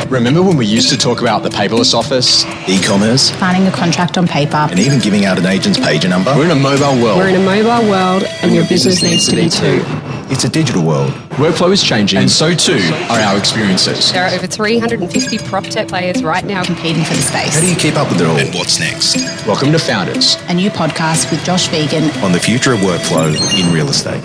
Remember when we used to talk about the paperless office, e-commerce, signing a contract on paper, and even giving out an agent's pager number? We're in a mobile world. We're in a mobile world, and your business needs to be too. It's a digital world. Workflow is changing, and so too are our experiences. There are over 350 prop tech players right now competing for the space. How do you keep up with it all? And what's next? Welcome to Founders, a new podcast with Josh Phegan on the future of workflow in real estate.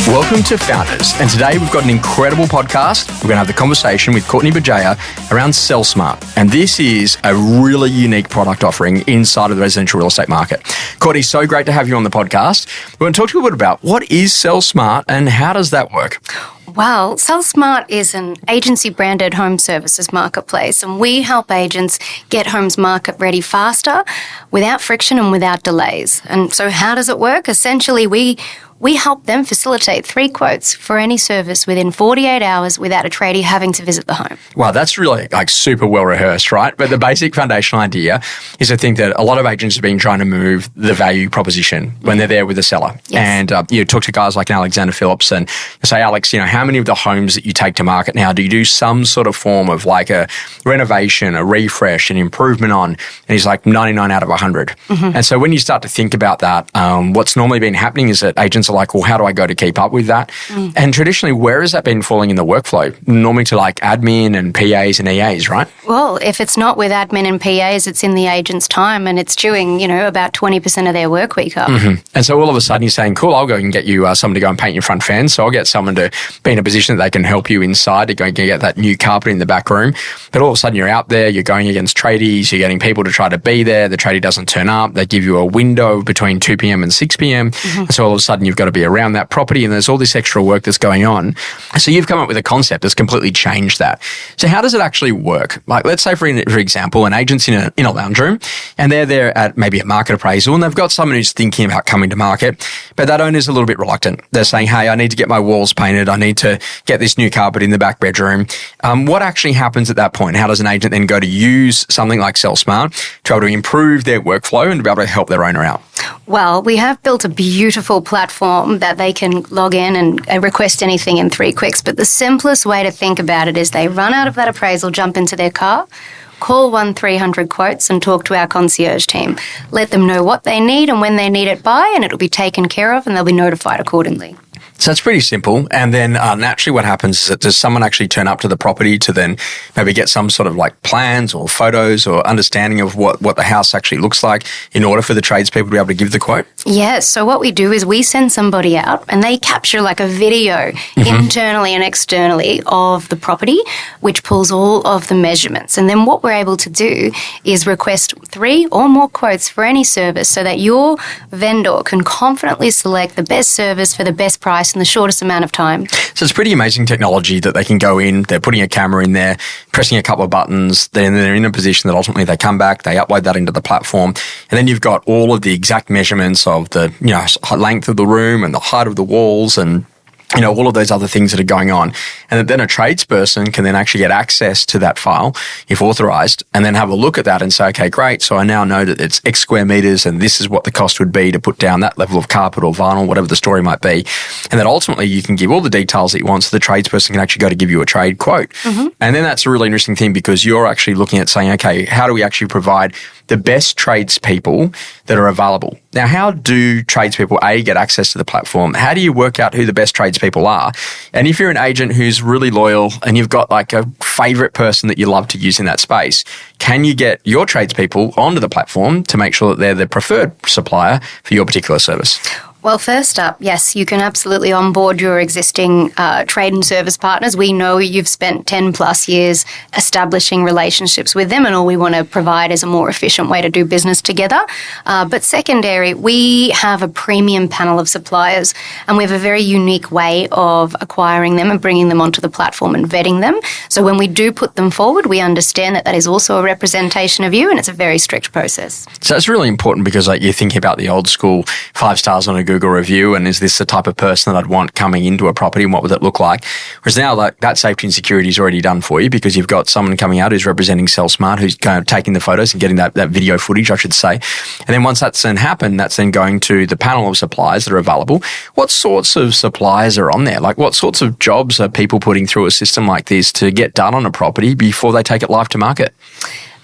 Welcome to Founders, and today we've got an incredible podcast. We're going to have the conversation with Courtney Bugeja around SellSmart, and this is a really unique product offering inside of the residential real estate market. Courtney, so great to have you on the podcast. We're going to talk to you a bit about what is SellSmart and how does that work? Well, SellSmart is an agency-branded home services marketplace, and we help agents get homes market-ready faster, without friction and without delays. And so how does it work? Essentially, we help them facilitate 3 quotes for any service within 48 hours without a tradie having to visit the home. Wow, that's really super well rehearsed, right? But the basic foundational idea is I think that a lot of agents have been trying to move the value proposition when they're there with the seller. Yes. And you talk to guys like Alexander Phillips and you say, Alex, how many of the homes that you take to market now do you do some sort of form of like a renovation, a refresh, an improvement on? And he's like 99 out of 100. Mm-hmm. And so when you start to think about that, what's normally been happening is that agents are like, well, how do I go to keep up with that? Mm. And traditionally, where has that been falling in the workflow? Normally to like admin and PAs and EAs, right? Well, if it's not with admin and PAs, it's in the agent's time and it's chewing, about 20% of their work week up. Mm-hmm. And so all of a sudden you're saying, cool, I'll go and get you someone to go and paint your front fence. So I'll get someone to be in a position that they can help you inside to go and get that new carpet in the back room. But all of a sudden you're out there, you're going against tradies, you're getting people to try to be there. The tradie doesn't turn up. They give you a window between 2 p.m. and 6 p.m. Mm-hmm. And so all of a sudden you've got to be around that property and there's all this extra work that's going on. So you've come up with a concept that's completely changed that. So how does it actually work? Like let's say for example, an agent's in a lounge room and they're there at maybe a market appraisal and they've got someone who's thinking about coming to market, but that owner's a little bit reluctant. They're saying, hey, I need to get my walls painted. I need to get this new carpet in the back bedroom. What actually happens at that point? How does an agent then go to use something like SellSmart to be able to improve their workflow and to be able to help their owner out? Well, we have built a beautiful platform that they can log in and request anything in 3 clicks. But the simplest way to think about it is they run out of that appraisal, jump into their car, call 1-300 quotes and talk to our concierge team. Let them know what they need and when they need it by, and it'll be taken care of and they'll be notified accordingly. So it's pretty simple. And then naturally what happens is that does someone actually turn up to the property to then maybe get some sort of like plans or photos or understanding of what the house actually looks like in order for the tradespeople to be able to give the quote? Yes. So what we do is we send somebody out and they capture like a video internally and externally of the property, which pulls all of the measurements. And then what we're able to do is request 3 or more quotes for any service so that your vendor can confidently select the best service for the best price in the shortest amount of time. So it's pretty amazing technology that they can go in, they're putting a camera in there, pressing a couple of buttons, then they're in a position that ultimately they come back, they upload that into the platform, and then you've got all of the exact measurements of the length of the room and the height of the walls and all of those other things that are going on. And then a tradesperson can then actually get access to that file, if authorized, and then have a look at that and say, okay, great. So I now know that it's X square meters and this is what the cost would be to put down that level of carpet or vinyl, whatever the story might be. And then ultimately you can give all the details that you want so the tradesperson can actually go to give you a trade quote. Mm-hmm. And then that's a really interesting thing because you're actually looking at saying, okay, how do we actually provide the best tradespeople that are available? Now, how do tradespeople, A, get access to the platform? How do you work out who the best tradespeople are? And if you're an agent who's really loyal and you've got like a favorite person that you love to use in that space, can you get your tradespeople onto the platform to make sure that they're the preferred supplier for your particular service? Well, first up, yes, you can absolutely onboard your existing trade and service partners. We know you've spent 10 plus years establishing relationships with them, and all we want to provide is a more efficient way to do business together. But secondary, we have a premium panel of suppliers, and we have a very unique way of acquiring them and bringing them onto the platform and vetting them. So when we do put them forward, we understand that that is also a representation of you, and it's a very strict process. So that's really important because you're thinking about the old school 5 stars on a Google Google review, and is this the type of person that I'd want coming into a property, and what would it look like? Whereas now that safety and security is already done for you, because you've got someone coming out who's representing SellSmart, who's kind of taking the photos and getting that video footage, I should say. And then once that's then happened, that's then going to the panel of suppliers that are available. What sorts of suppliers are on there? Like, what sorts of jobs are people putting through a system like this to get done on a property before they take it live to market?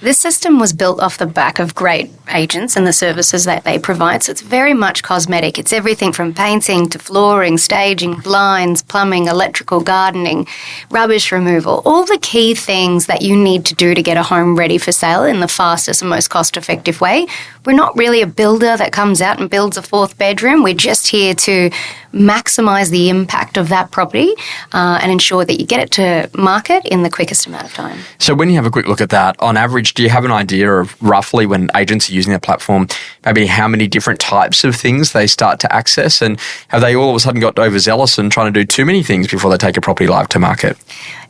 This system was built off the back of great agents and the services that they provide. So it's very much cosmetic. It's everything from painting to flooring, staging, blinds, plumbing, electrical, gardening, rubbish removal, all the key things that you need to do to get a home ready for sale in the fastest and most cost-effective way. We're not really a builder that comes out and builds a fourth bedroom. We're just here to maximise the impact of that property and ensure that you get it to market in the quickest amount of time. So when you have a quick look at that, on average, do you have an idea of roughly, when agents are using their platform, maybe how many different types of things they start to access? And have they all of a sudden got overzealous and trying to do too many things before they take a property live to market?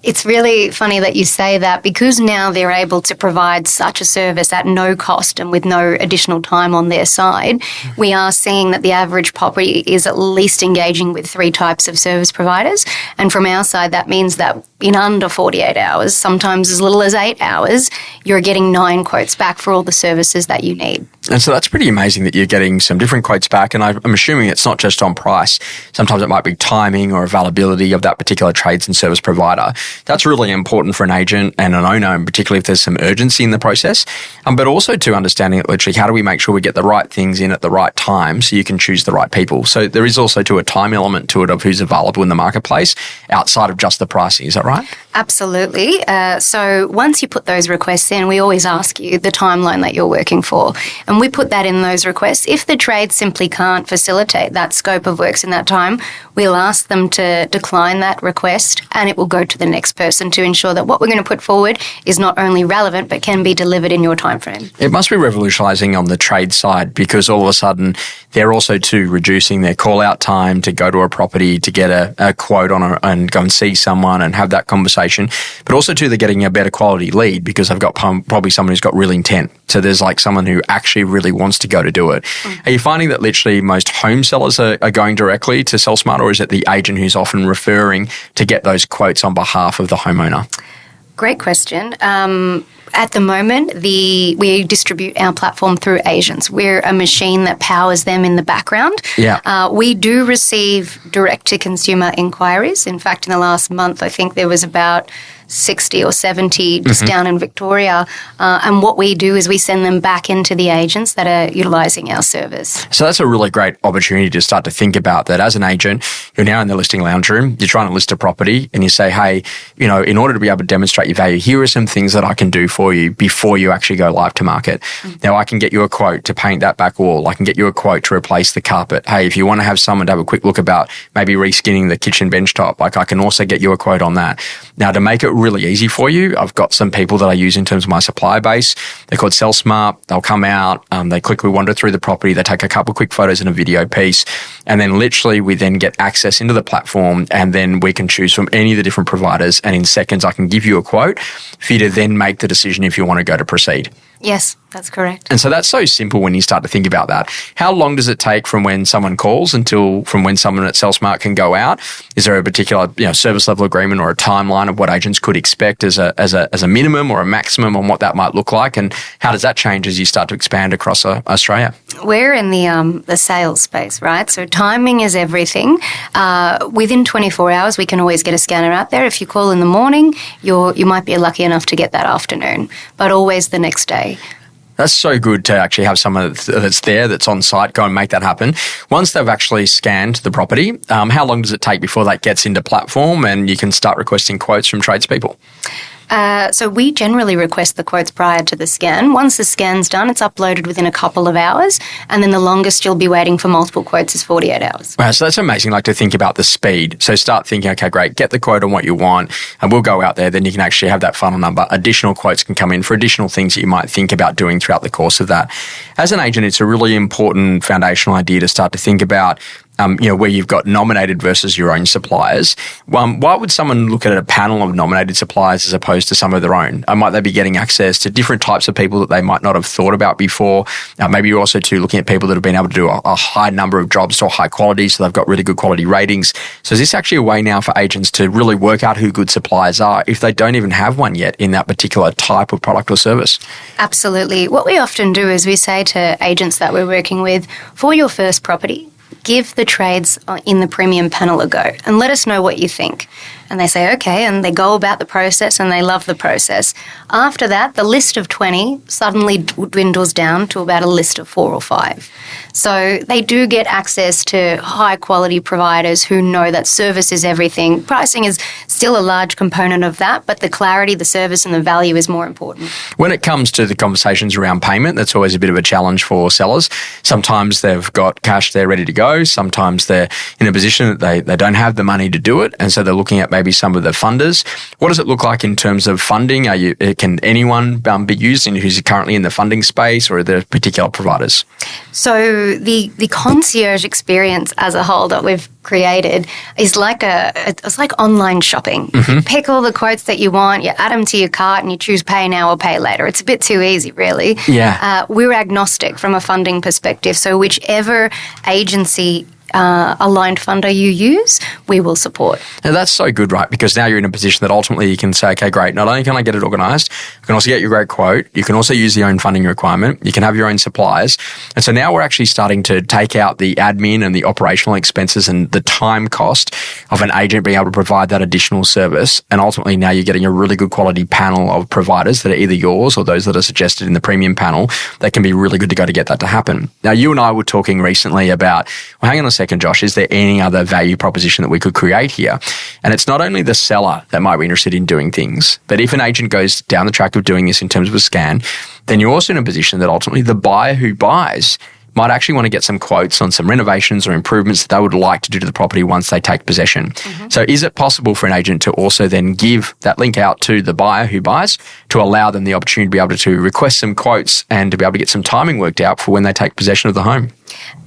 It's really funny that you say that, because now they're able to provide such a service at no cost and with no additional time on their side. We are seeing that the average property is at least engaging with 3 types of service providers. And from our side, that means that in under 48 hours, sometimes as little as 8 hours, you're getting 9 quotes back for all the services that you need. And so that's pretty amazing that you're getting some different quotes back. And I'm assuming it's not just on price. Sometimes it might be timing or availability of that particular trades and service provider. That's really important for an agent and an owner, and particularly if there's some urgency in the process. But also to understanding it literally, how do we make sure we get the right things in at the right time so you can choose the right people? So there is also a time element to it of who's available in the marketplace outside of just the pricing. Is that right? Absolutely. So once you put those requests in, we always ask you the timeline that you're working for. And we put that in those requests. If the trade simply can't facilitate that scope of works in that time, we'll ask them to decline that request, and it will go to the next person to ensure that what we're going to put forward is not only relevant but can be delivered in your time frame. It must be revolutionising on the trade side, because all of a sudden they're also reducing their call-out time to go to a property to get a quote on and go and see someone and have that conversation. But also they're getting a better quality lead, because they've got probably someone who's got real intent. So there's like someone who actually really wants to go to do it. Are you finding that literally most home sellers are going directly to SellSmart, or is it the agent who's often referring to get those quotes on behalf of the homeowner? Great question. At the moment, we distribute our platform through agents. We're a machine that powers them in the background. Yeah. We do receive direct-to-consumer inquiries. In fact, in the last month, I think there was about 60 or 70 just down in Victoria. And what we do is we send them back into the agents that are utilising our service. So that's a really great opportunity to start to think about that. As an agent, you're now in the listing lounge room, you're trying to list a property, and you say, hey, in order to be able to demonstrate your value, here are some things that I can do for you before you actually go live to market. Now, I can get you a quote to paint that back wall. I can get you a quote to replace the carpet. Hey, if you want to have someone to have a quick look about maybe reskinning the kitchen bench top, I can also get you a quote on that. Now, to make it really easy for you, I've got some people that I use in terms of my supplier base. They're called SellSmart. They'll come out, they quickly wander through the property, they take a couple of quick photos and a video piece, and then literally we then get access into the platform, and then we can choose from any of the different providers, and in seconds I can give you a quote for you to then make the decision if you want to go to proceed. Yes, that's correct. And so that's so simple when you start to think about that. How long does it take from when someone calls from when someone at SellSmart can go out? Is there a particular service level agreement or a timeline of what agents could expect as a minimum or a maximum on what that might look like? And how does that change as you start to expand across Australia? We're in the sales space, right? So timing is everything. Within 24 hours, we can always get a scanner out there. If you call in the morning, you might be lucky enough to get that afternoon, but always the next day. That's so good to actually have someone that's there, that's on site, go and make that happen. Once they've actually scanned the property, how long does it take before that gets into platform and you can start requesting quotes from tradespeople? So we generally request the quotes prior to the scan. Once the scan's done, it's uploaded within a couple of hours, and then the longest you'll be waiting for multiple quotes is 48 hours. Wow, so that's amazing, to think about the speed. So start thinking, okay, great, get the quote on what you want, and we'll go out there, then you can actually have that funnel number. Additional quotes can come in for additional things that you might think about doing throughout the course of that. As an agent, it's a really important foundational idea to start to think about where you've got nominated versus your own suppliers. Why would someone look at a panel of nominated suppliers as opposed to some of their own? Might they be getting access to different types of people that they might not have thought about before? Maybe you're also too looking at people that have been able to do a high number of jobs to a high quality, so they've got really good quality ratings. So is this actually a way now for agents to really work out who good suppliers are if they don't even have one yet in that particular type of product or service? Absolutely. What we often do is we say to agents that we're working with, for your first property, give the trades in the premium panel a go and let us know what you think. And they say, okay, and they go about the process and they love the process. After that, the list of 20 suddenly dwindles down to about a list of 4 or 5. So they do get access to high quality providers who know that service is everything. Pricing is still a large component of that, but the clarity, the service and the value is more important. When it comes to the conversations around payment, that's always a bit of a challenge for sellers. Sometimes they've got cash there ready to go. Sometimes they're in a position that they don't have the money to do it. And so they're looking at maybe some of the funders. What does it look like in terms of funding? Can anyone be used who's currently in the funding space, or are there particular providers? So the concierge experience as a whole that we've created is it's like online shopping. Mm-hmm. Pick all the quotes that you want, you add them to your cart and you choose pay now or pay later. It's a bit too easy, really. Yeah. We're agnostic from a funding perspective. So whichever agency aligned funder you use, we will support. Now that's so good, right? Because now you're in a position that ultimately you can say, okay, great, not only can I get it organised, I can also get your great quote, you can also use the own funding requirement, you can have your own suppliers. And so now we're actually starting to take out the admin and the operational expenses and the time cost of an agent being able to provide that additional service. And ultimately now you're getting a really good quality panel of providers that are either yours or those that are suggested in the premium panel that can be really good to go to get that to happen. Now, you and I were talking recently about, well, hang on a second, Josh, is there any other value proposition that we could create here? And it's not only the seller that might be interested in doing things, but if an agent goes down the track of doing this in terms of a scan, then you're also in a position that ultimately the buyer who buys might actually want to get some quotes on some renovations or improvements that they would like to do to the property once they take possession. Mm-hmm. So is it possible for an agent to also then give that link out to the buyer who buys to allow them the opportunity to be able to request some quotes and to be able to get some timing worked out for when they take possession of the home?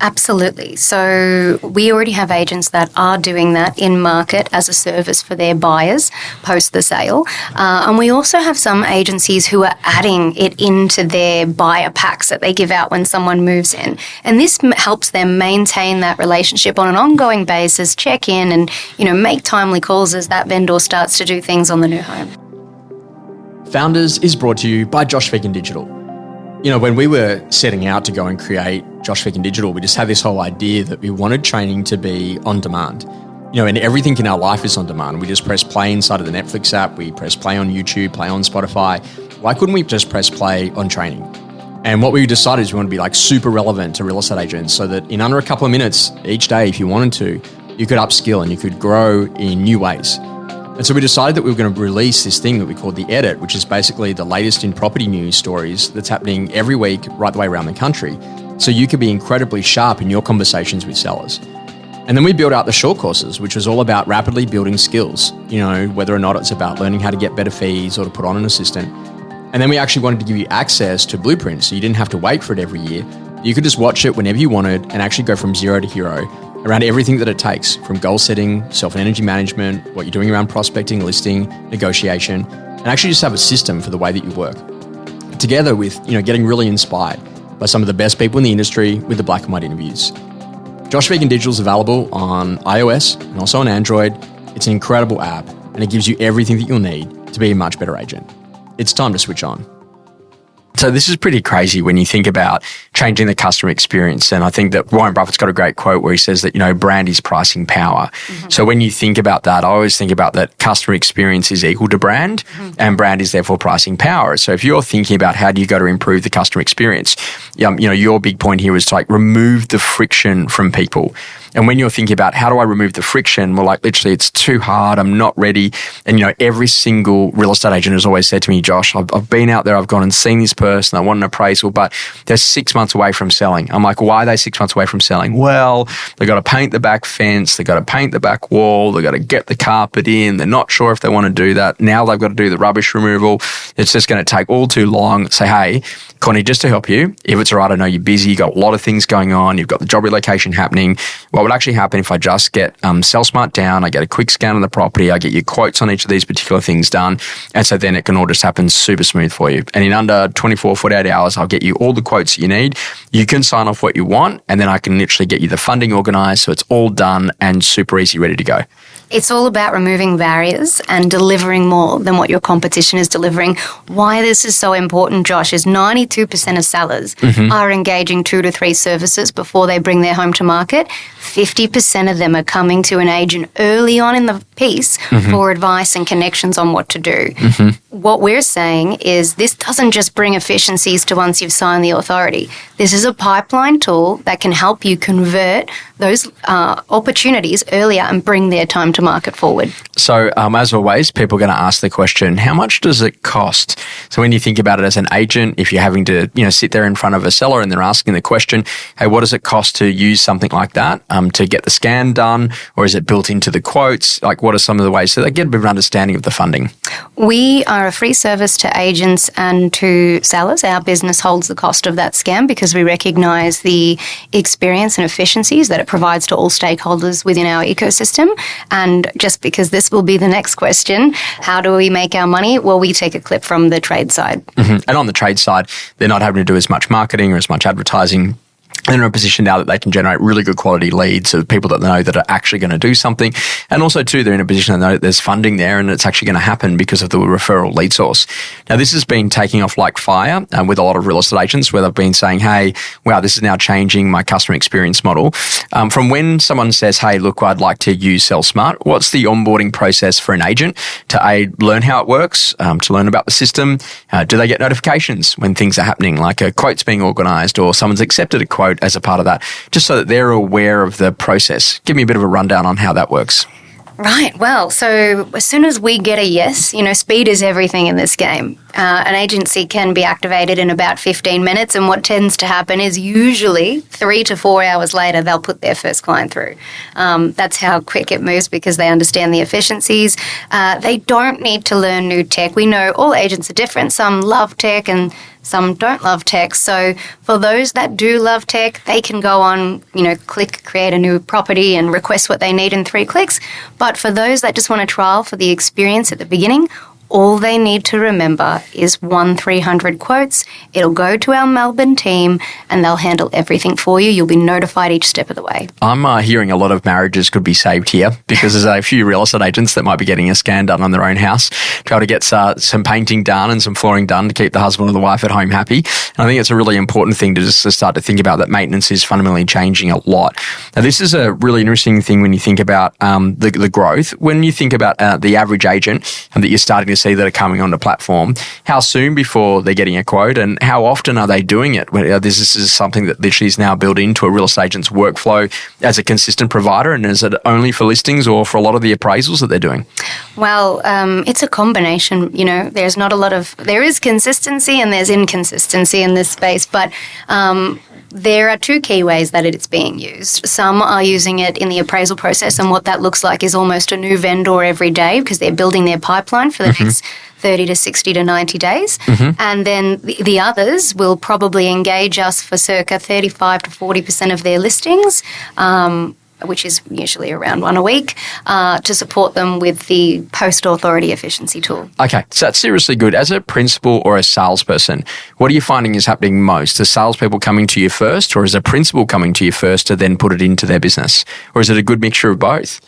Absolutely. So we already have agents that are doing that in market as a service for their buyers post the sale. And we also have some agencies who are adding it into their buyer packs that they give out when someone moves in. And this helps them maintain that relationship on an ongoing basis, check in and, make timely calls as that vendor starts to do things on the new home. Founders is brought to you by Josh Phegan Digital. When we were setting out to go and create Josh Phegan Digital, we just had this whole idea that we wanted training to be on demand. And everything in our life is on demand. We just press play inside of the Netflix app. We press play on YouTube, play on Spotify. Why couldn't we just press play on training? And what we decided is we want to be super relevant to real estate agents so that in under a couple of minutes each day, if you wanted to, you could upskill and you could grow in new ways. And so we decided that we were going to release this thing that we called The Edit, which is basically the latest in property news stories that's happening every week right the way around the country. So you could be incredibly sharp in your conversations with sellers. And then we built out the short courses, which was all about rapidly building skills, whether or not it's about learning how to get better fees or to put on an assistant. And then we actually wanted to give you access to blueprints so you didn't have to wait for it every year. You could just watch it whenever you wanted and actually go from zero to hero around everything that it takes, from goal setting, self and energy management, what you're doing around prospecting, listing, negotiation, and actually just have a system for the way that you work. Together with, getting really inspired by some of the best people in the industry with the black and white interviews. Josh Phegan Digital is available on iOS and also on Android. It's an incredible app and it gives you everything that you'll need to be a much better agent. It's time to switch on. So this is pretty crazy when you think about changing the customer experience. And I think that Warren Buffett's got a great quote where he says that, brand is pricing power. Mm-hmm. So when you think about that, I always think about that customer experience is equal to brand and brand is therefore pricing power. So if you're thinking about how do you go to improve the customer experience, your big point here is to remove the friction from people. And when you're thinking about how do I remove the friction, well, literally it's too hard, I'm not ready. And, every single real estate agent has always said to me, Josh, I've been out there, I've gone and seen this person, I want an appraisal, but they're 6 months away from selling. I'm like, why are they 6 months away from selling? Well, they've got to paint the back fence, they've got to paint the back wall, they've got to get the carpet in, they're not sure if they want to do that. Now they've got to do the rubbish removal. It's just going to take all too long. Say, hey, Courtney, just to help you, if it's all right, I know you're busy, you've got a lot of things going on, you've got the job relocation happening. What would actually happen if I just get SellSmart down, I get a quick scan of the property, I get your quotes on each of these particular things done, and so then it can all just happen super smooth for you. And in under 24, 48 hours, I'll get you all the quotes you need. You can sign off what you want, and then I can literally get you the funding organised so it's all done and super easy, ready to go. It's all about removing barriers and delivering more than what your competition is delivering. Why this is so important, Josh, is 92% of sellers are engaging 2 to 3 services before they bring their home to market. 50% of them are coming to an agent early on in the piece for advice and connections on what to do. What we're saying is this doesn't just bring efficiencies to once you've signed the authority. This is a pipeline tool that can help you convert those opportunities earlier and bring their time to market forward. So as always, people are going to ask the question, how much does it cost? So when you think about it as an agent, if you're having to sit there in front of a seller and they're asking the question, hey, what does it cost to use something like that to get the scan done? Or is it built into the quotes? Like what are some of the ways so they get a bit of an understanding of the funding? We are a free service to agents and to sellers. Our business holds the cost of that scan because we recognise the experience and efficiencies that it provides to all stakeholders within our ecosystem. And just because this will be the next question, how do we make our money? Well, we take a clip from the trade side. And on the trade side, they're not having to do as much marketing or as much advertising. They're in a position now that they can generate really good quality leads of people that they know that are actually going to do something. And also, too, they're in a position to know that there's funding there and it's actually going to happen because of the referral lead source. Now, this has been taking off like fire with a lot of real estate agents where they've been saying, hey, wow, this is now changing my customer experience model. From when someone says, hey, look, I'd like to use SellSmart, what's the onboarding process for an agent to learn how it works, to learn about the system? Do they get notifications when things are happening, like a quote's being organised or someone's accepted a quote as a part of that, just so that they're aware of the process? Give me a bit of a rundown on how that works. Right. Well, so as soon as we get a yes, speed is everything in this game. An agency can be activated in about 15 minutes, and what tends to happen is usually 3 to 4 hours later, they'll put their first client through. That's how quick it moves because they understand the efficiencies. They don't need to learn new tech. We know all agents are different. Some love tech and some don't love tech. So for those that do love tech, they can go on, click, create a new property and request what they need in 3 clicks. But for those that just want to trial for the experience at the beginning, all they need to remember is 1-300 quotes. It'll go to our Melbourne team and they'll handle everything for you. You'll be notified each step of the way. I'm hearing a lot of marriages could be saved here because there's a few real estate agents that might be getting a scan done on their own house, try to get some painting done and some flooring done to keep the husband or the wife at home happy. And I think it's a really important thing to start to think about, that maintenance is fundamentally changing a lot. Now, this is a really interesting thing when you think about the growth. When you think about the average agent and that you're starting to see that are coming on the platform, how soon before they're getting a quote and how often are they doing it? This is something that literally is now built into a real estate agent's workflow as a consistent provider, and is it only for listings or for a lot of the appraisals that they're doing? Well, it's a combination. There is consistency and there's inconsistency in this space, but there are 2 key ways that it's being used. Some are using it in the appraisal process, and what that looks like is almost a new vendor every day because they're building their pipeline for the next 30 to 60 to 90 days. And then the others will probably engage us for circa 35 to 40% of their listings, which is usually around 1 a week, to support them with the post-authority efficiency tool. Okay, so that's seriously good. As a principal or a salesperson, what are you finding is happening most? Are salespeople coming to you first, or is a principal coming to you first to then put it into their business? Or is it a good mixture of both?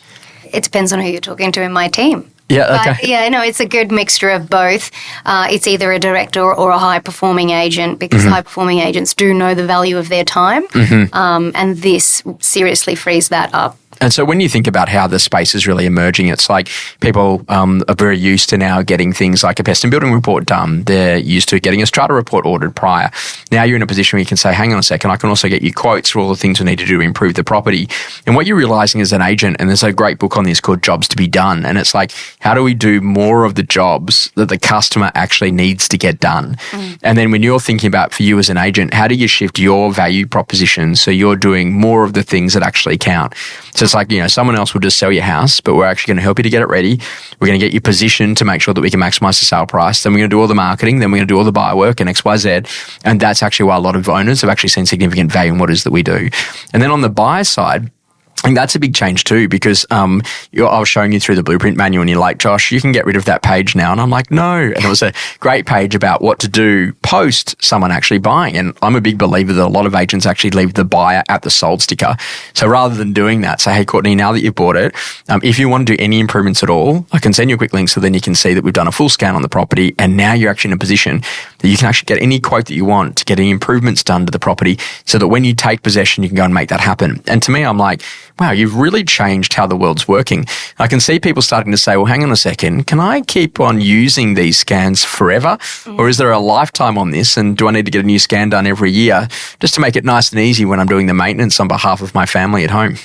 It depends on who you're talking to in my team. Yeah, okay. It's a good mixture of both. It's either a director or a high-performing agent because high-performing agents do know the value of their time, and this seriously frees that up. And so when you think about how the space is really emerging, it's like people are very used to now getting things like a pest and building report done. They're used to getting a strata report ordered prior. Now you're in a position where you can say, hang on a second, I can also get you quotes for all the things we need to do to improve the property. And what you're realizing as an agent, and there's a great book on this called Jobs to be Done, and it's like, how do we do more of the jobs that the customer actually needs to get done? And then when you're thinking about, for you as an agent, how do you shift your value proposition so you're doing more of the things that actually count? So It's like, someone else will just sell your house, but we're actually going to help you to get it ready. We're going to get you positioned to make sure that we can maximize the sale price. Then we're going to do all the marketing. Then we're going to do all the buyer work and X, Y, Z. And that's actually why a lot of owners have actually seen significant value in what it is that we do. And then on the buyer side, I think that's a big change too, because I was showing you through the blueprint manual and you're like, Josh, you can get rid of that page now. And I'm like, no. And it was a great page about what to do post someone actually buying. And I'm a big believer that a lot of agents actually leave the buyer at the sold sticker. So rather than doing that, say, hey, Courtney, now that you've bought it, if you want to do any improvements at all, I can send you a quick link so then you can see that we've done a full scan on the property. And now you're actually in a position that you can actually get any quote that you want to get any improvements done to the property so that when you take possession, you can go and make that happen. And to me, I'm like, wow, you've really changed how the world's working. I can see people starting to say, well, hang on a second, can I keep on using these scans forever? Or is there a lifetime on this? And do I need to get a new scan done every year just to make it nice and easy when I'm doing the maintenance on behalf of my family at home?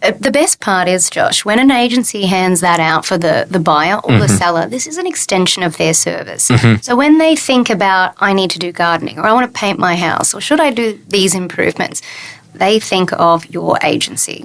The best part is, Josh, when an agency hands that out for the buyer or the seller, this is an extension of their service. So when they think about, I need to do gardening, or I want to paint my house, or should I do these improvements, they think of your agency.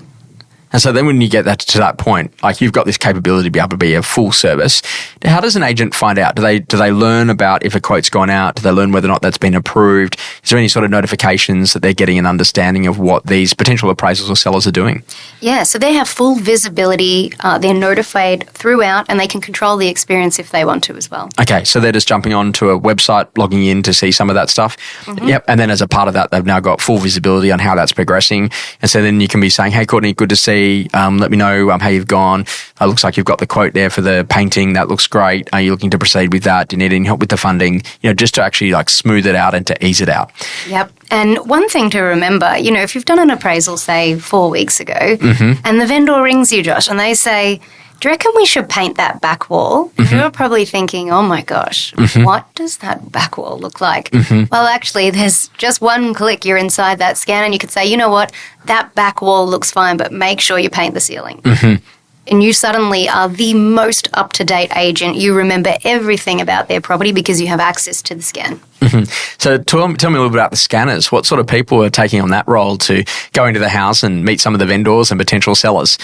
And so then when you get that to that point, like you've got this capability to be able to be a full service, how does an agent find out? Do they learn about if a quote's gone out? Do they learn whether or not that's been approved? Is there any sort of notifications that they're getting an understanding of what these potential appraisals or sellers are doing? Yeah, so they have full visibility. They're notified throughout and they can control the experience if they want to as well. Okay, so they're just jumping onto a website, logging in to see some of that stuff. Yep, and then as a part of that, they've now got full visibility on how that's progressing. And so then you can be saying, hey, Courtney, good to see. Let me know how you've gone. Looks like you've got the quote there for the painting. That looks great. Are you looking to proceed with that? Do you need any help with the funding? Just to actually like smooth it out and to ease it out. Yep. And one thing to remember, if you've done an appraisal, say 4 weeks ago, and the vendor rings you, Josh, and they say, do you reckon we should paint that back wall? You're probably thinking, oh my gosh, what does that back wall look like? Well, actually, there's just one click. You're inside that scan and you could say, you know what, that back wall looks fine, but make sure you paint the ceiling. And you suddenly are the most up-to-date agent. You remember everything about their property because you have access to the scan. So tell me a little bit about the scanners. What sort of people are taking on that role to go into the house and meet some of the vendors and potential sellers?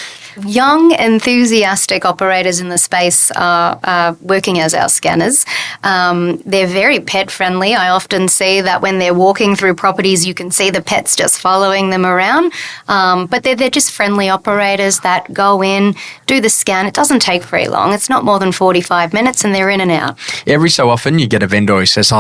Young, enthusiastic operators in the space are working as our scanners. They're very pet-friendly. I often see that when they're walking through properties, you can see the pets just following them around. But they're just friendly operators that go in, do the scan. It doesn't take very long. It's not more than 45 minutes and they're in and out. Every so often you get a vendor who says,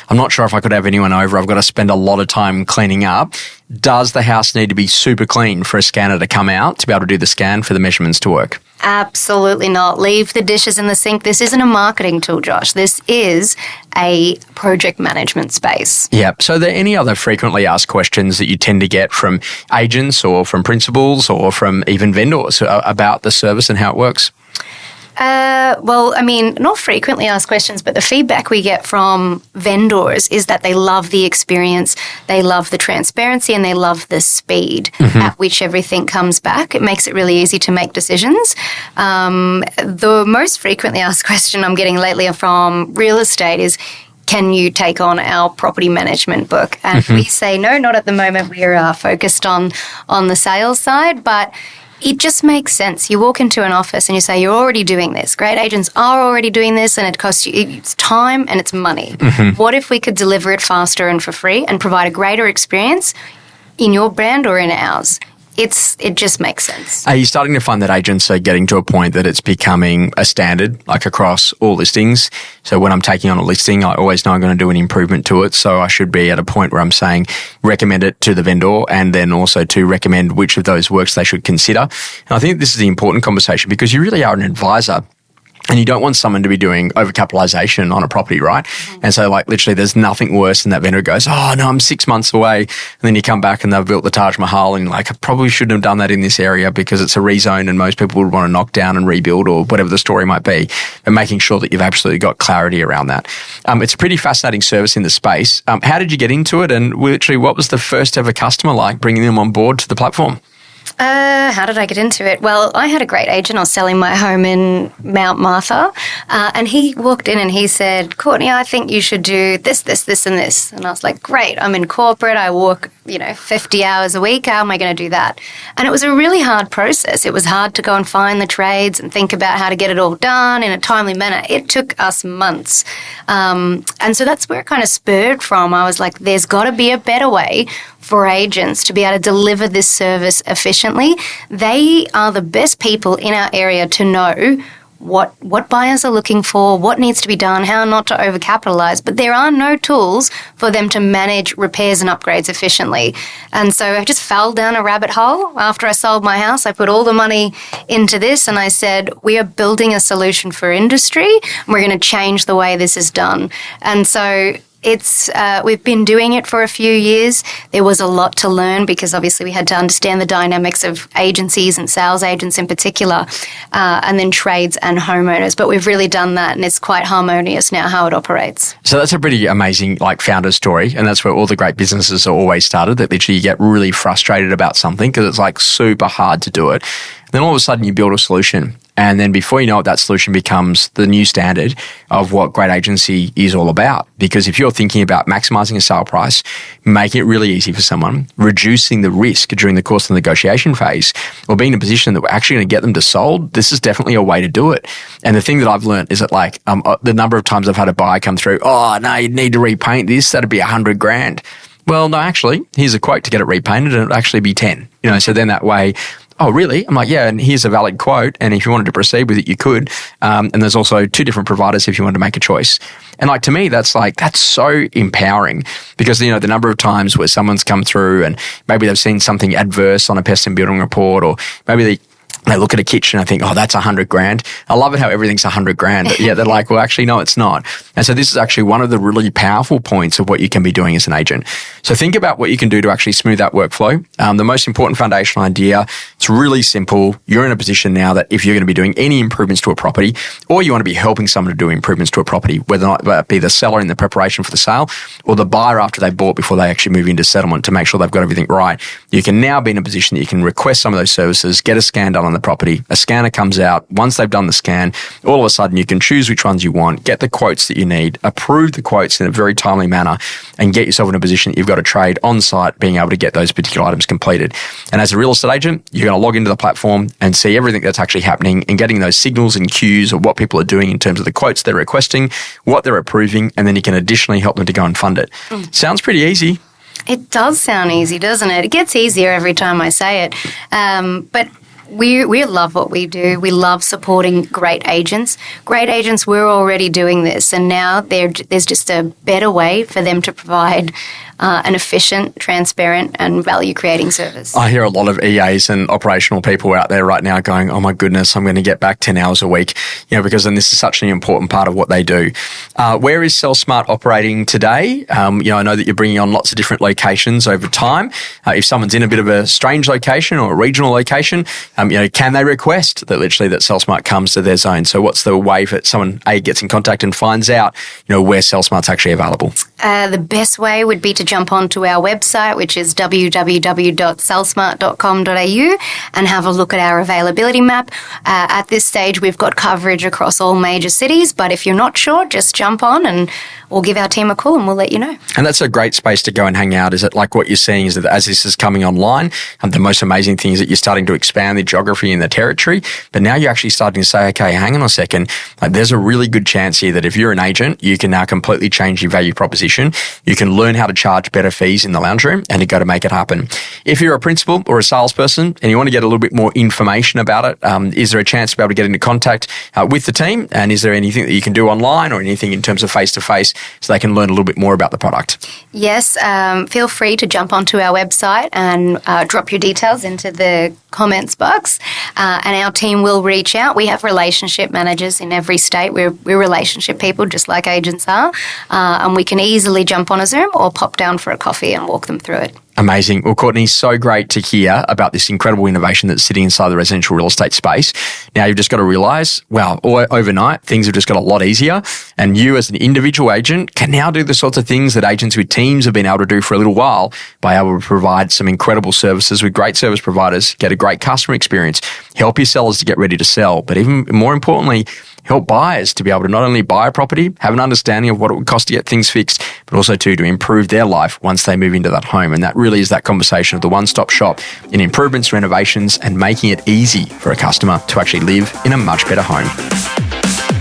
I'm not sure if I could have anyone over. I've got to spend a lot of time cleaning up. Does the house need to be super clean for a scanner to come out to be able to do the scan for the measurements to work? Absolutely not. Leave the dishes in the sink. This isn't a marketing tool, Josh. This is a project management space. Yeah. So are there any other frequently asked questions that you tend to get from agents or from principals or from even vendors about the service and how it works? Not frequently asked questions, but the feedback we get from vendors is that they love the experience, they love the transparency, and they love the speed at which everything comes back. It makes it really easy to make decisions. The most frequently asked question I'm getting lately from real estate is, can you take on our property management book? And we say, no, not at the moment. We're focused on the sales side, but it just makes sense. You walk into an office and you say, you're already doing this. Great agents are already doing this and it costs you it's time and it's money. What if we could deliver it faster and for free and provide a greater experience in your brand or in ours? It just makes sense. Are you starting to find that agents are getting to a point that it's becoming a standard, like across all listings? So when I'm taking on a listing, I always know I'm going to do an improvement to it. So I should be at a point where I'm saying recommend it to the vendor and then also to recommend which of those works they should consider. And I think this is the important conversation because you really are an advisor. And you don't want someone to be doing overcapitalization on a property, right? And so like literally there's nothing worse than that vendor goes, oh no, I'm 6 months away. And then you come back and they've built the Taj Mahal and like, I probably shouldn't have done that in this area because it's a rezone and most people would want to knock down and rebuild or whatever the story might be. And making sure that you've absolutely got clarity around that. It's a pretty fascinating service in the space. How did you get into it? And literally what was the first ever customer like bringing them on board to the platform? How did I get into it? Well, I had a great agent. I was selling my home in Mount Martha, and he walked in and he said, Courtney, I think you should do this, this, this, and this. And I was like, great, I'm in corporate. I work, 50 hours a week. How am I going to do that? And it was a really hard process. It was hard to go and find the trades and think about how to get it all done in a timely manner. It took us months. And so that's where it kind of spurred from. I was like, there's got to be a better way for agents to be able to deliver this service efficiently. They are the best people in our area to know what buyers are looking for, what needs to be done, how not to overcapitalize. But there are no tools for them to manage repairs and upgrades efficiently. And so I just fell down a rabbit hole. After I sold my house, I put all the money into this and I said, we are building a solution for industry and we're going to change the way this is done. And so we've been doing it for a few years. There was a lot to learn because obviously we had to understand the dynamics of agencies and sales agents in particular, and then trades and homeowners. But we've really done that and it's quite harmonious now how it operates. So that's a pretty amazing founder story, and that's where all the great businesses are always started, that literally you get really frustrated about something because it's super hard to do it. Then all of a sudden you build a solution. And then before you know it, that solution becomes the new standard of what great agency is all about. Because if you're thinking about maximizing a sale price, making it really easy for someone, reducing the risk during the course of the negotiation phase, or being in a position that we're actually going to get them to sold, this is definitely a way to do it. And the thing that I've learned is that the number of times I've had a buyer come through, oh, no, you'd need to repaint this. That'd be $100,000. Well, no, actually, here's a quote to get it repainted and it'd actually be 10. So then that way, oh, really? I'm like, yeah, and here's a valid quote. And if you wanted to proceed with it, you could. And there's also 2 different providers if you wanted to make a choice. And to me, that's so empowering because, the number of times where someone's come through and maybe they've seen something adverse on a pest and building report, or maybe they look at a kitchen and think, oh, that's $100,000. I love it how everything's $100,000. But yeah, they're like, well, actually, no, it's not. And so this is actually one of the really powerful points of what you can be doing as an agent. So think about what you can do to actually smooth that workflow. The most important foundational idea, it's really simple. You're in a position now that if you're going to be doing any improvements to a property, or you want to be helping someone to do improvements to a property, whether or not that be the seller in the preparation for the sale or the buyer after they bought before they actually move into settlement to make sure they've got everything right, you can now be in a position that you can request some of those services, get a scan done on the property. A scanner comes out. Once they've done the scan, all of a sudden you can choose which ones you want, get the quotes that you need, approve the quotes in a very timely manner, and get yourself in a position that you've got a trade on site being able to get those particular items completed. And as a real estate agent, you're going to log into the platform and see everything that's actually happening and getting those signals and cues of what people are doing in terms of the quotes they're requesting, what they're approving, and then you can additionally help them to go and fund it. Sounds pretty easy. It does sound easy, doesn't it? It gets easier every time I say it. But we love what we do. We love supporting great agents. Great agents, we're already doing this, and now there's just a better way for them to provide an efficient, transparent, and value-creating service. I hear a lot of EAs and operational people out there right now going, oh my goodness, I'm going to get back 10 hours a week, because then this is such an important part of what they do. Where is SellSmart operating today? I know that you're bringing on lots of different locations over time. If someone's in a bit of a strange location or a regional location, can they request that literally that SellSmart comes to their zone? So what's the way that someone gets in contact and finds out, where SellSmart's actually available? The best way would be to jump onto our website, which is www.sellsmart.com.au, and have a look at our availability map. At this stage, we've got coverage across all major cities, but if you're not sure, just jump on and we'll give our team a call and we'll let you know. And that's a great space to go and hang out. Is it like what you're seeing is that as this is coming online, the most amazing thing is that you're starting to expand the geography and the territory, but now you're actually starting to say, okay, hang on a second, there's a really good chance here that if you're an agent, you can now completely change your value proposition. You can learn how to charge better fees in the lounge room and to go to make it happen. If you're a principal or a salesperson and you want to get a little bit more information about it, is there a chance to be able to get into contact with the team? And is there anything that you can do online or anything in terms of face-to-face so they can learn a little bit more about the product? Yes, feel free to jump onto our website and drop your details into the comments box, and our team will reach out. We have relationship managers in every state. We're relationship people, just like agents are, and we can easily jump on a Zoom or pop down down for a coffee and walk them through it. Amazing. Well, Courtney, so great to hear about this incredible innovation that's sitting inside the residential real estate space. Now, you've just got to realize, wow, overnight, things have just got a lot easier. And you as an individual agent can now do the sorts of things that agents with teams have been able to do for a little while by able to provide some incredible services with great service providers, get a great customer experience, help your sellers to get ready to sell. But even more importantly, help buyers to be able to not only buy a property, have an understanding of what it would cost to get things fixed, but also to improve their life once they move into that home. And that really is that conversation of the one-stop shop in improvements, renovations, and making it easy for a customer to actually live in a much better home.